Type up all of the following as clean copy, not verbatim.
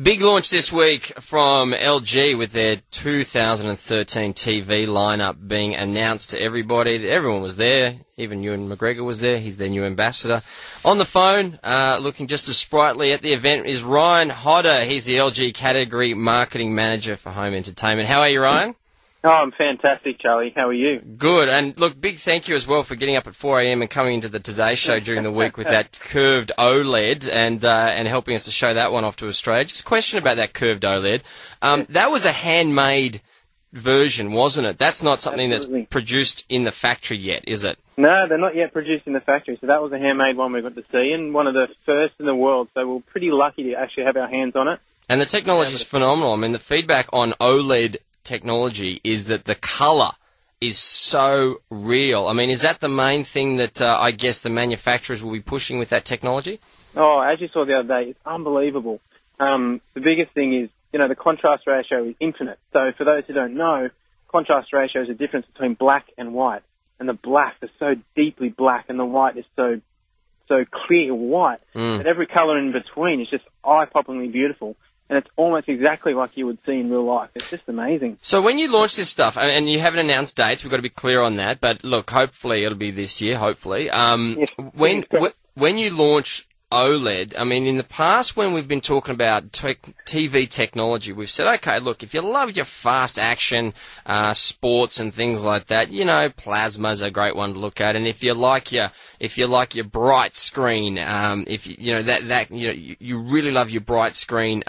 Big launch this week from LG with their 2013 TV lineup being announced to everybody. Everyone was there. Even Ewan McGregor was there. He's their new ambassador. On the phone, looking just as sprightly at the event, is Ryan Hodder. He's the LG Category Marketing Manager for Home Entertainment. How are you, Ryan? Oh, I'm fantastic, Charlie. How are you? Good. And look, big thank you as well for getting up at 4 a.m. and coming into the Today Show during the week with that curved OLED and helping us to show that one off to Australia. Just a question about that curved OLED. That was a handmade version, wasn't it? That's not something that's produced in the factory yet, is it? No, they're not yet produced in the factory. So that was a handmade one we got to see, and one of the first in the world. So we're pretty lucky to actually have our hands on it. And the technology is phenomenal. I mean, the feedback on OLED technology is that the colour is so real. I mean, is that the main thing that I guess the manufacturers will be pushing with that technology? Oh, as you saw the other day, it's unbelievable. The biggest thing is, the contrast ratio is infinite. So for those who don't know, contrast ratio is a difference between black and white. And the black is so deeply black and the white is so clear white that every colour in between is just eye-poppingly beautiful. And it's almost exactly like you would see in real life. It's just amazing. So when you launch this stuff, and you haven't announced dates, we've got to be clear on that, but look, hopefully it'll be this year, hopefully. Yes. When you launch OLED, I mean, in the past when we've been talking about TV technology, we've said, okay, look, if you love your fast action, sports and things like that, plasma's a great one to look at. And if you like your bright screen, you really love your bright screen,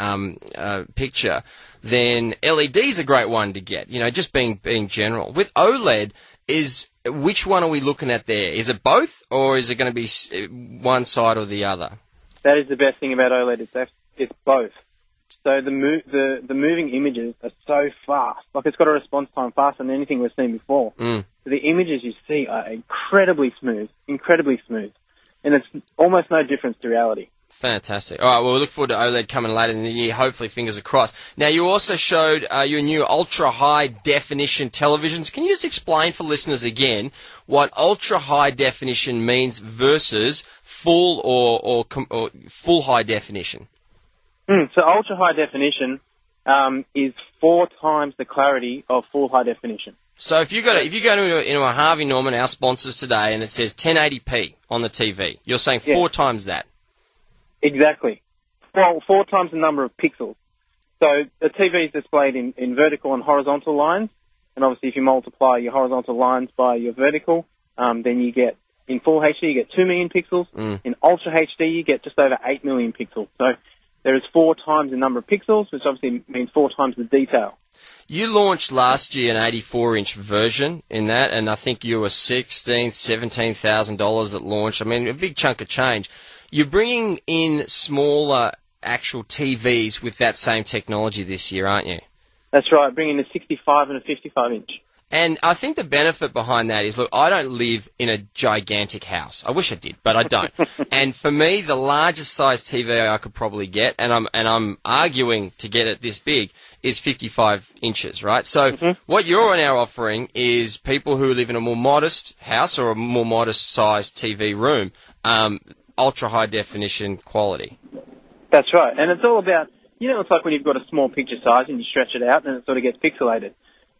picture, then LED's a great one to get, just being general. With OLED which one are we looking at there? Is it both, or is it going to be one side or the other? That is the best thing about OLED. It's both. So the moving images are so fast. Like, it's got a response time faster than anything we've seen before. So the images you see are incredibly smooth. And it's almost no difference to reality. Fantastic. All right, well, we look forward to OLED coming later in the year, hopefully, fingers crossed. Now, you also showed your new ultra-high-definition televisions. Can you just explain for listeners again what ultra-high-definition means versus full or full high-definition? So ultra-high-definition is 4 times the clarity of full high-definition. So if you go into a Harvey Norman, our sponsors today, and it says 1080p on the TV, you're saying 4 times that? Exactly. Well, 4 times the number of pixels. So the TV is displayed in vertical and horizontal lines, and obviously if you multiply your horizontal lines by your vertical, then you get, in full HD, you get 2 million pixels. In Ultra HD, you get just over 8 million pixels. So there is 4 times the number of pixels, which obviously means 4 times the detail. You launched last year an 84-inch version in that, and I think you were $16,000, $17,000 at launch. I mean, a big chunk of change. You're bringing in smaller actual TVs with that same technology this year, aren't you? That's right, bringing a 65 and a 55-inch. And I think the benefit behind that is, look, I don't live in a gigantic house. I wish I did, but I don't. And for me, the largest size TV I could probably get, and I'm arguing to get it this big, is 55 inches, right? So what you're now offering is people who live in a more modest house or a more modest sized TV room, ultra high definition quality. That's right. And it's all about, it's like when you've got a small picture size and you stretch it out and it sort of gets pixelated.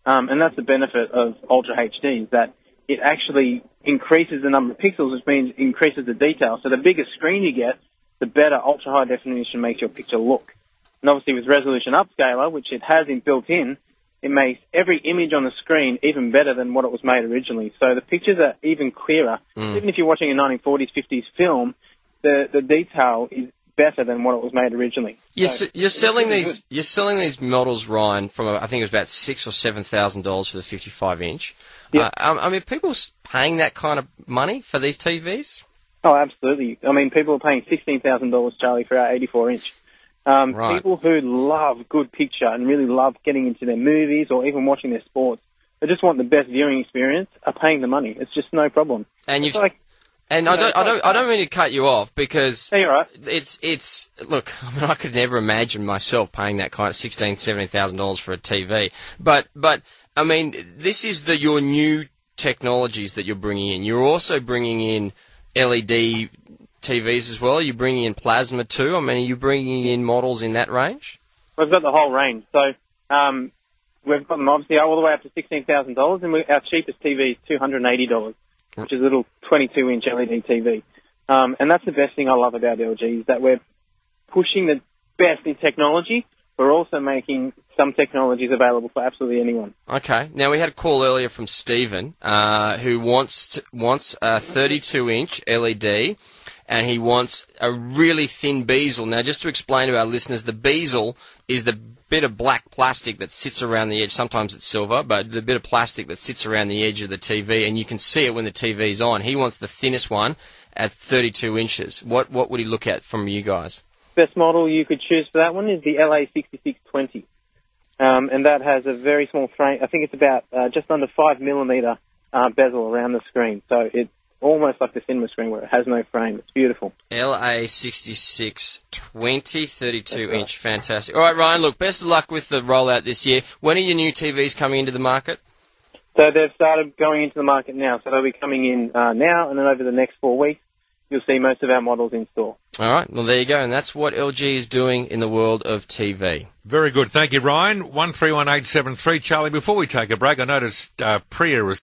And that's the benefit of Ultra HD, is that it actually increases the number of pixels, which means increases the detail. So the bigger screen you get, the better ultra high definition makes your picture look. And obviously with resolution upscaler, which it has built in, it makes every image on the screen even better than what it was made originally. So the pictures are even clearer. Even if you're watching a 1940s, 50s film, the detail is better than what it was made originally. You're selling these models, Ryan, from I think it was about $6,000 or $7,000 for the 55-inch. Yep. I mean, people paying that kind of money for these TVs? Oh, absolutely. I mean, people are paying $16,000, Charlie, for our 84-inch. Right. People who love good picture and really love getting into their movies or even watching their sports, they just want the best viewing experience, are paying the money. It's just no problem. And I don't mean to cut you off because you're right. It's look, I mean, I could never imagine myself paying that kind of $16,000-$17,000 for a TV. But I mean, this is your new technologies that you're bringing in. You're also bringing in LED TVs as well? Are you bringing in plasma too? I mean, are you bringing in models in that range? We've got the whole range. So we've got them obviously all the way up to $16,000, and our cheapest TV is $280, which is a little 22-inch LED TV. And that's the best thing I love about LG, is that we're pushing the best in technology. We're also making some technologies available for absolutely anyone. Okay. Now, we had a call earlier from Stephen, who wants a 32-inch LED, and he wants a really thin bezel. Now, just to explain to our listeners, the bezel is the bit of black plastic that sits around the edge. Sometimes it's silver, but the bit of plastic that sits around the edge of the TV, and you can see it when the TV's on. He wants the thinnest one at 32 inches. What would he look at from you guys? Best model you could choose for that one is the LA6620. And that has a very small frame. I think it's about just under 5 millimeter bezel around the screen. So it's almost like the cinema screen where it has no frame. It's beautiful. LA6620, 32-inch. Fantastic. All right, Ryan, look, best of luck with the rollout this year. When are your new TVs coming into the market? So they've started going into the market now. So they'll be coming in now, and then over the next 4 weeks, you'll see most of our models in store. All right, well, there you go, and that's what LG is doing in the world of TV. Very good. Thank you, Ryan. 131873. Charlie, before we take a break, I noticed Priya was